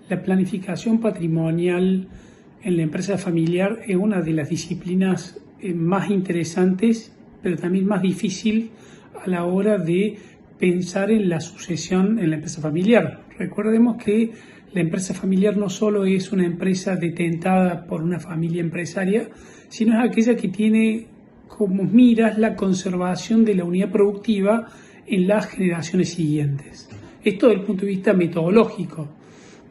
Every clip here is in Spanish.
La planificación patrimonial en la empresa familiar es una de las disciplinas más interesantes, pero también más difícil a la hora de pensar en la sucesión en la empresa familiar. Recordemos que la empresa familiar no solo es una empresa detentada por una familia empresaria, sino es aquella que tiene como miras la conservación de la unidad productiva en las generaciones siguientes. Esto desde el punto de vista metodológico,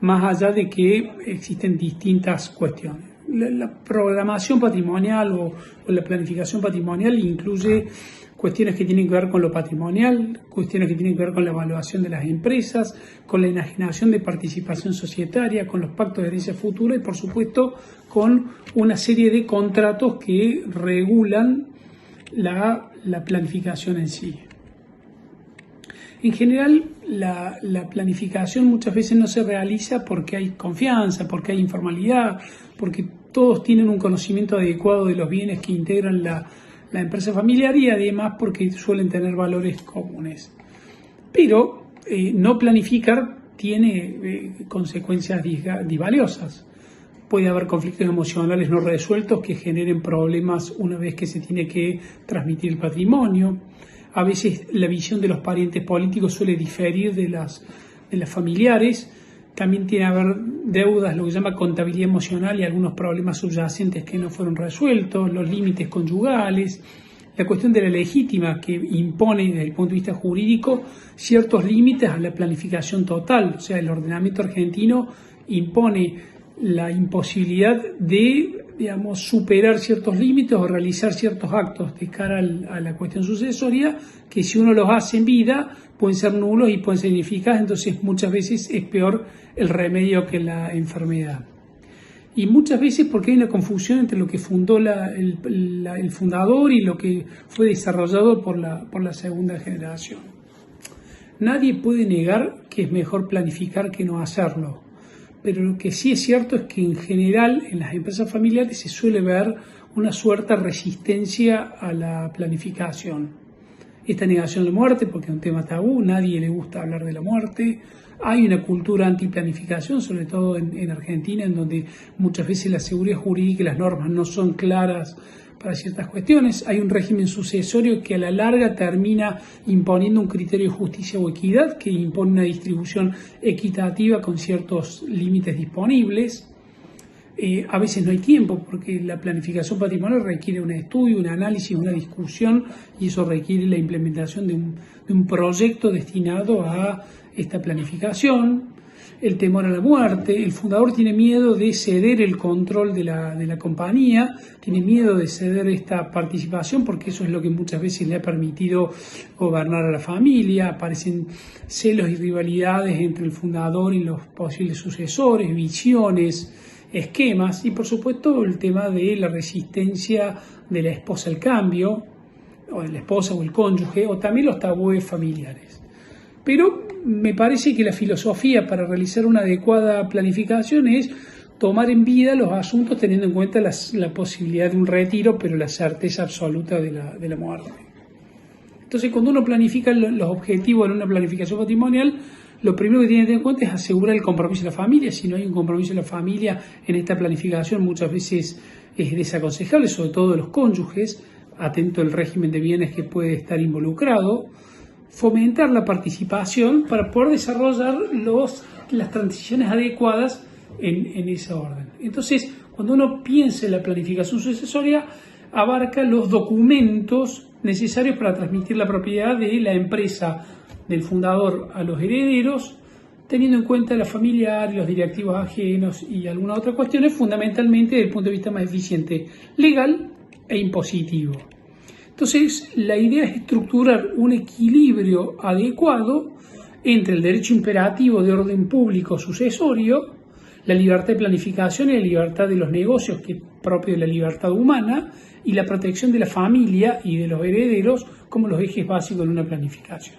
más allá de que existen distintas cuestiones. La programación patrimonial o la planificación patrimonial incluye cuestiones que tienen que ver con lo patrimonial, cuestiones que tienen que ver con la evaluación de las empresas, con la enajenación de participación societaria, con los pactos de herencia futura y, por supuesto, con una serie de contratos que regulan la planificación en sí. En general, la planificación muchas veces no se realiza porque hay confianza, porque hay informalidad, porque todos tienen un conocimiento adecuado de los bienes que integran la empresa familiar y además porque suelen tener valores comunes. Pero no planificar tiene consecuencias disvaliosas. Puede haber conflictos emocionales no resueltos que generen problemas una vez que se tiene que transmitir el patrimonio. A veces la visión de los parientes políticos suele diferir de las familiares. También tiene que haber deudas, lo que se llama contabilidad emocional y algunos problemas subyacentes que no fueron resueltos, los límites conyugales, la cuestión de la legítima que impone desde el punto de vista jurídico ciertos límites a la planificación total. O sea, el ordenamiento argentino impone la imposibilidad de, superar ciertos límites o realizar ciertos actos de cara a la cuestión sucesoria que si uno los hace en vida pueden ser nulos y pueden ser ineficaces, entonces muchas veces es peor el remedio que la enfermedad. Y muchas veces porque hay una confusión entre lo que fundó el fundador y lo que fue desarrollado por la segunda generación. Nadie puede negar que es mejor planificar que no hacerlo. Pero lo que sí es cierto es que en general en las empresas familiares se suele ver una suerte de resistencia a la planificación. Esta negación de la muerte, porque es un tema tabú, nadie le gusta hablar de la muerte. Hay una cultura antiplanificación, sobre todo en Argentina, en donde muchas veces la seguridad jurídica y las normas no son claras para ciertas cuestiones. Hay un régimen sucesorio que a la larga termina imponiendo un criterio de justicia o equidad que impone una distribución equitativa con ciertos límites disponibles. A veces no hay tiempo porque la planificación patrimonial requiere un estudio, un análisis, una discusión y eso requiere la implementación de un proyecto destinado a esta planificación. El temor a la muerte, el fundador tiene miedo de ceder el control de la compañía, tiene miedo de ceder esta participación porque eso es lo que muchas veces le ha permitido gobernar a la familia. Aparecen celos y rivalidades entre el fundador y los posibles sucesores, visiones, esquemas y por supuesto el tema de la resistencia de la esposa al cambio, o de la esposa o el cónyuge, o también los tabúes familiares. Pero me parece que la filosofía para realizar una adecuada planificación es tomar en vida los asuntos teniendo en cuenta la posibilidad de un retiro, pero la certeza absoluta de la muerte. Entonces, cuando uno planifica los objetivos en una planificación patrimonial, lo primero que tiene que tener en cuenta es asegurar el compromiso de la familia. Si no hay un compromiso de la familia en esta planificación, muchas veces es desaconsejable, sobre todo de los cónyuges, atento al régimen de bienes que puede estar involucrado. Fomentar la participación para poder desarrollar las transiciones adecuadas en ese orden. Entonces, cuando uno piensa en la planificación sucesoria, abarca los documentos necesarios para transmitir la propiedad de la empresa del fundador a los herederos, teniendo en cuenta la familiar, los directivos ajenos y algunas otras cuestiones, fundamentalmente desde el punto de vista más eficiente, legal e impositivo. Entonces, la idea es estructurar un equilibrio adecuado entre el derecho imperativo de orden público sucesorio, la libertad de planificación y la libertad de los negocios, que es propio de la libertad humana, y la protección de la familia y de los herederos como los ejes básicos de una planificación.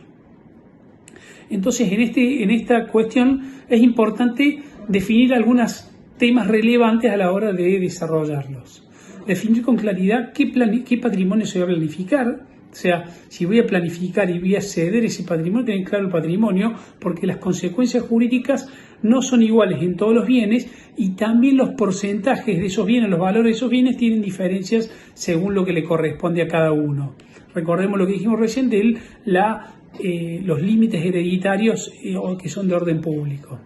Entonces, en esta cuestión es importante definir algunos temas relevantes a la hora de desarrollarlos. Definir con claridad qué patrimonio se va a planificar, o sea, si voy a planificar y voy a ceder ese patrimonio, tener claro el patrimonio, porque las consecuencias jurídicas no son iguales en todos los bienes y también los porcentajes de esos bienes, los valores de esos bienes tienen diferencias según lo que le corresponde a cada uno. Recordemos lo que dijimos recién de los límites hereditarios que son de orden público.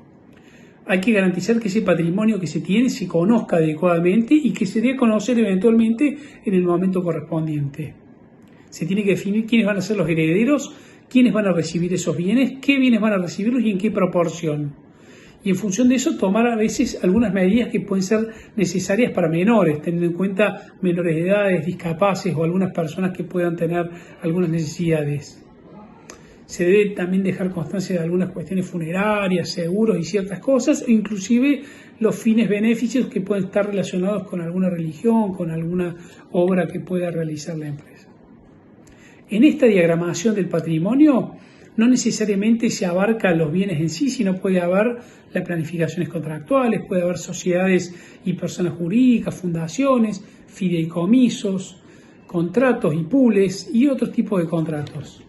Hay que garantizar que ese patrimonio que se tiene se conozca adecuadamente y que se dé a conocer eventualmente en el momento correspondiente. Se tiene que definir quiénes van a ser los herederos, quiénes van a recibir esos bienes, qué bienes van a recibirlos y en qué proporción. Y en función de eso tomar a veces algunas medidas que pueden ser necesarias para menores, teniendo en cuenta menores de edades, discapaces o algunas personas que puedan tener algunas necesidades. Se debe también dejar constancia de algunas cuestiones funerarias, seguros y ciertas cosas, e inclusive los fines beneficios que pueden estar relacionados con alguna religión, con alguna obra que pueda realizar la empresa. En esta diagramación del patrimonio no necesariamente se abarcan los bienes en sí, sino puede haber las planificaciones contractuales, puede haber sociedades y personas jurídicas, fundaciones, fideicomisos, contratos y pools y otros tipos de contratos.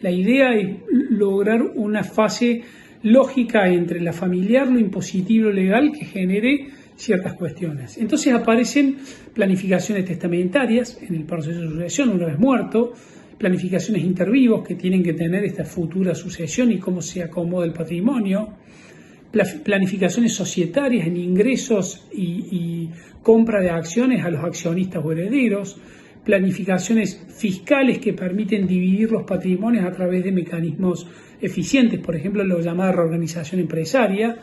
La idea es lograr una fase lógica entre la familiar, lo impositivo y lo legal que genere ciertas cuestiones. Entonces aparecen planificaciones testamentarias en el proceso de sucesión una vez muerto, planificaciones intervivos que tienen que tener esta futura sucesión y cómo se acomoda el patrimonio, planificaciones societarias en ingresos y compra de acciones a los accionistas o herederos, planificaciones fiscales que permiten dividir los patrimonios a través de mecanismos eficientes, por ejemplo, la llamada reorganización empresaria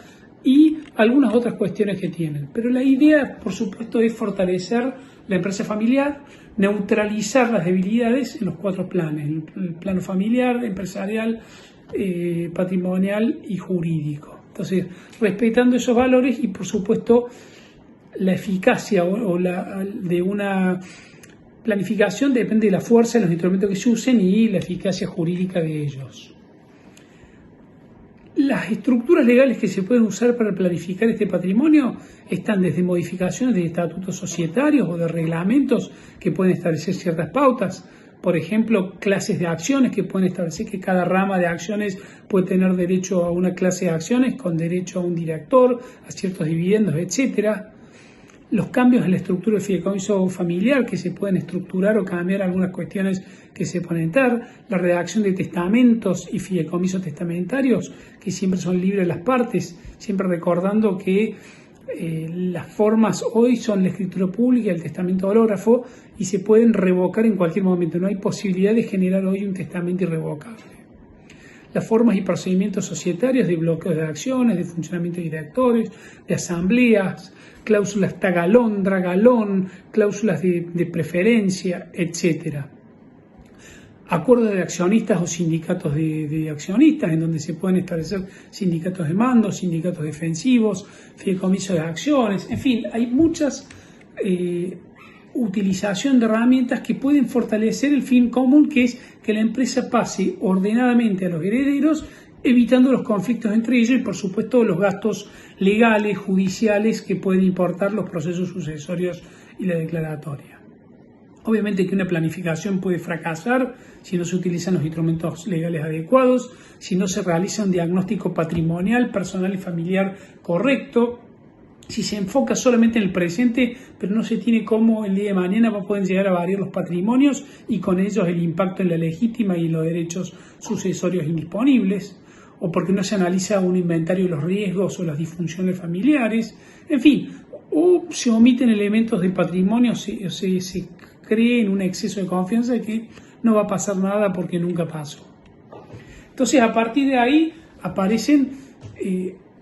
y algunas otras cuestiones que tienen. Pero la idea, por supuesto, es fortalecer la empresa familiar, neutralizar las debilidades en los 4 planes, el plano familiar, empresarial, patrimonial y jurídico. Entonces, respetando esos valores y, por supuesto, la eficacia de una planificación depende de la fuerza de los instrumentos que se usen y la eficacia jurídica de ellos. Las estructuras legales que se pueden usar para planificar este patrimonio están desde modificaciones de estatutos societarios o de reglamentos que pueden establecer ciertas pautas. Por ejemplo, clases de acciones que pueden establecer que cada rama de acciones puede tener derecho a una clase de acciones con derecho a un director, a ciertos dividendos, etcétera. Los cambios en la estructura del fideicomiso familiar que se pueden estructurar o cambiar algunas cuestiones que se pueden dar, la redacción de testamentos y fideicomisos testamentarios que siempre son libres las partes, siempre recordando que las formas hoy son la escritura pública y el testamento hológrafo y se pueden revocar en cualquier momento, no hay posibilidad de generar hoy un testamento irrevocable. Las formas y procedimientos societarios de bloqueos de acciones, de funcionamiento de directores, de asambleas, cláusulas tagalón, dragalón, cláusulas de preferencia, etc. Acuerdos de accionistas o sindicatos de accionistas, en donde se pueden establecer sindicatos de mando, sindicatos defensivos, fideicomisos de acciones, en fin, hay muchas utilización de herramientas que pueden fortalecer el fin común, que es que la empresa pase ordenadamente a los herederos, evitando los conflictos entre ellos y, por supuesto, los gastos legales, judiciales que pueden importar los procesos sucesorios y la declaratoria. Obviamente que una planificación puede fracasar si no se utilizan los instrumentos legales adecuados, si no se realiza un diagnóstico patrimonial, personal y familiar correcto, si se enfoca solamente en el presente, pero no se tiene cómo el día de mañana pueden llegar a variar los patrimonios y con ellos el impacto en la legítima y los derechos sucesorios indisponibles, o porque no se analiza un inventario de los riesgos o las disfunciones familiares, en fin, o se omiten elementos del patrimonio, se cree en un exceso de confianza de que no va a pasar nada porque nunca pasó. Entonces, a partir de ahí aparecen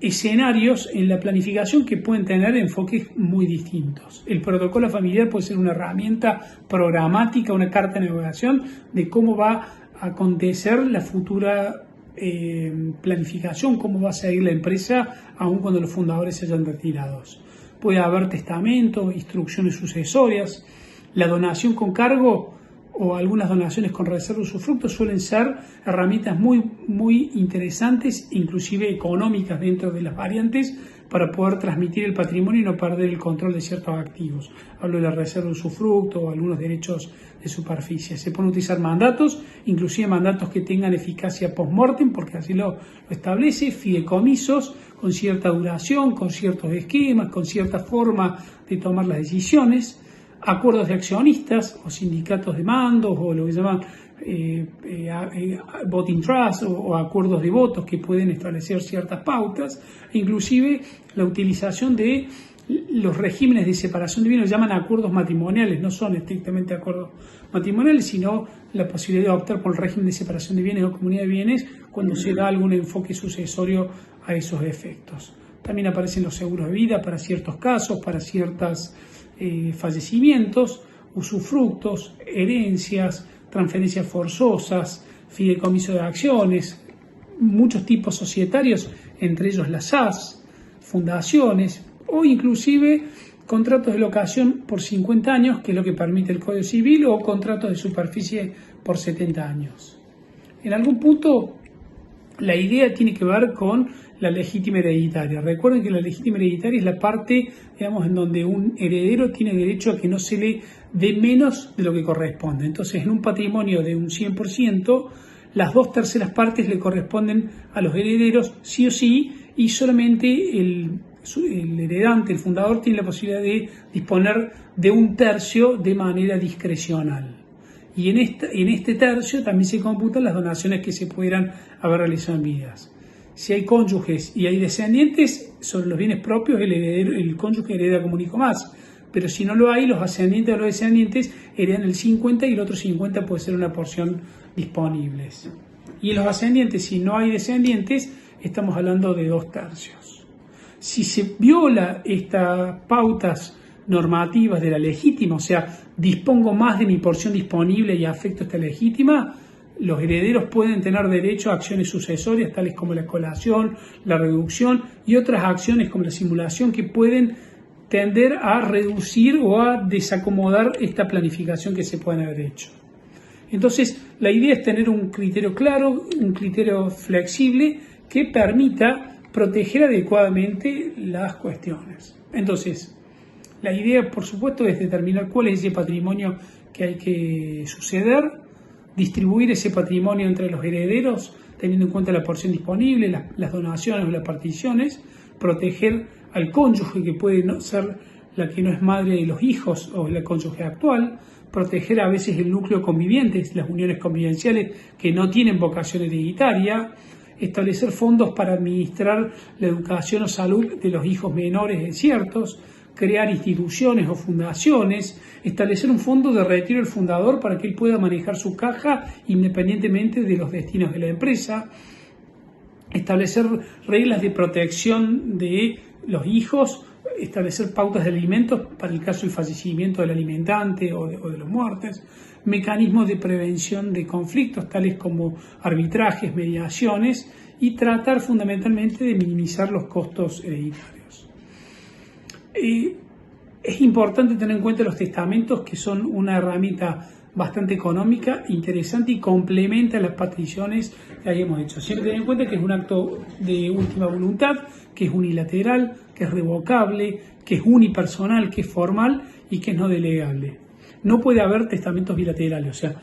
escenarios en la planificación que pueden tener enfoques muy distintos. El protocolo familiar puede ser una herramienta programática, una carta de navegación de cómo va a acontecer la futura planificación, cómo va a seguir la empresa aun cuando los fundadores se hayan retirado. Puede haber testamento, instrucciones sucesorias. La donación con cargo o algunas donaciones con reserva de usufructo suelen ser herramientas muy interesantes, inclusive económicas dentro de las variantes, para poder transmitir el patrimonio y no perder el control de ciertos activos. Hablo de la reserva de usufructo o algunos derechos de superficie. Se pueden utilizar mandatos, inclusive mandatos que tengan eficacia post-mortem, porque así lo establece, fideicomisos con cierta duración, con ciertos esquemas, con cierta forma de tomar las decisiones, acuerdos de accionistas o sindicatos de mandos o lo que llaman voting trust o acuerdos de votos que pueden establecer ciertas pautas, inclusive la utilización de los regímenes de separación de bienes, llaman acuerdos matrimoniales, no son estrictamente acuerdos matrimoniales, sino la posibilidad de optar por el régimen de separación de bienes o comunidad de bienes cuando se da algún enfoque sucesorio a esos efectos. También aparecen los seguros de vida para ciertos casos, para ciertos fallecimientos, usufructos, herencias, transferencias forzosas, fideicomiso de acciones, muchos tipos societarios, entre ellos las SAS, fundaciones o inclusive contratos de locación por 50 años, que es lo que permite el Código Civil, o contratos de superficie por 70 años. En algún punto, la idea tiene que ver con la legítima hereditaria. Recuerden que la legítima hereditaria es la parte, digamos, en donde un heredero tiene derecho a que no se le dé menos de lo que corresponde. Entonces, en un patrimonio de un 100%, las 2/3 partes le corresponden a los herederos, sí o sí, y solamente el heredante, el fundador, tiene la posibilidad de disponer de 1/3 de manera discrecional. Y en este tercio también se computan las donaciones que se pudieran haber realizado en vidas. Si hay cónyuges y hay descendientes, sobre los bienes propios el cónyuge hereda como un hijo más. Pero si no lo hay, los ascendientes o los descendientes heredan el 50 y el otro 50 puede ser una porción disponible. Y en los ascendientes, si no hay descendientes, estamos hablando de 2/3. Si se viola estas pautas normativas de la legítima, o sea, dispongo más de mi porción disponible y afecto esta legítima, los herederos pueden tener derecho a acciones sucesorias tales como la colación, la reducción y otras acciones como la simulación que pueden tender a reducir o a desacomodar esta planificación que se pueden haber hecho. Entonces, la idea es tener un criterio claro, un criterio flexible que permita proteger adecuadamente las cuestiones. Entonces, la idea, por supuesto, es determinar cuál es ese patrimonio que hay que suceder, distribuir ese patrimonio entre los herederos, teniendo en cuenta la porción disponible, las donaciones o las particiones, proteger al cónyuge, que puede no ser la que no es madre de los hijos o la cónyuge actual, proteger a veces el núcleo conviviente, las uniones convivenciales que no tienen vocación hereditaria, establecer fondos para administrar la educación o salud de los hijos menores de ciertos, crear instituciones o fundaciones, establecer un fondo de retiro del fundador para que él pueda manejar su caja independientemente de los destinos de la empresa, establecer reglas de protección de los hijos, establecer pautas de alimentos para el caso del fallecimiento del alimentante o de las muertes, mecanismos de prevención de conflictos tales como arbitrajes, mediaciones y tratar fundamentalmente de minimizar los costos hereditarios. Es importante tener en cuenta los testamentos, que son una herramienta bastante económica, interesante y complementa las particiones que hayamos hecho. Siempre tener en cuenta que es un acto de última voluntad, que es unilateral, que es revocable, que es unipersonal, que es formal y que es no delegable. No puede haber testamentos bilaterales, o sea,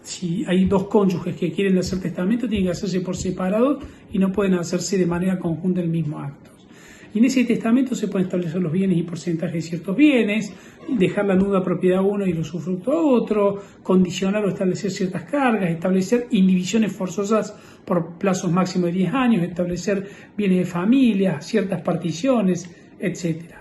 si hay dos cónyuges que quieren hacer testamento, tienen que hacerse por separado y no pueden hacerse de manera conjunta el mismo acto. Y en ese testamento se pueden establecer los bienes y porcentajes de ciertos bienes, dejar la nuda propiedad a uno y el usufructo a otro, condicionar o establecer ciertas cargas, establecer indivisiones forzosas por plazos máximos de 10 años, establecer bienes de familia, ciertas particiones, etc.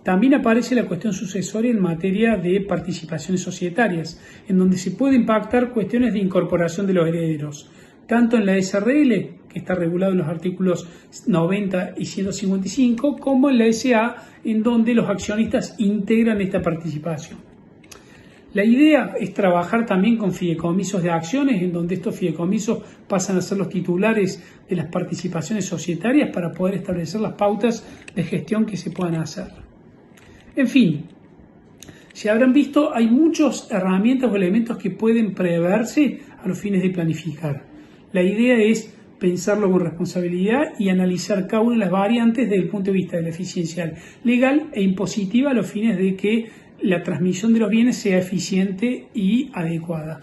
También aparece la cuestión sucesoria en materia de participaciones societarias, en donde se pueden pactar cuestiones de incorporación de los herederos, tanto en la SRL, que está regulado en los artículos 90 y 155, como en la SA, en donde los accionistas integran esta participación. La idea es trabajar también con fideicomisos de acciones, en donde estos fideicomisos pasan a ser los titulares de las participaciones societarias para poder establecer las pautas de gestión que se puedan hacer. En fin, Si habrán visto, hay muchas herramientas o elementos que pueden preverse a los fines de planificar. La idea es pensarlo con responsabilidad y analizar cada una de las variantes desde el punto de vista de la eficiencia legal e impositiva a los fines de que la transmisión de los bienes sea eficiente y adecuada.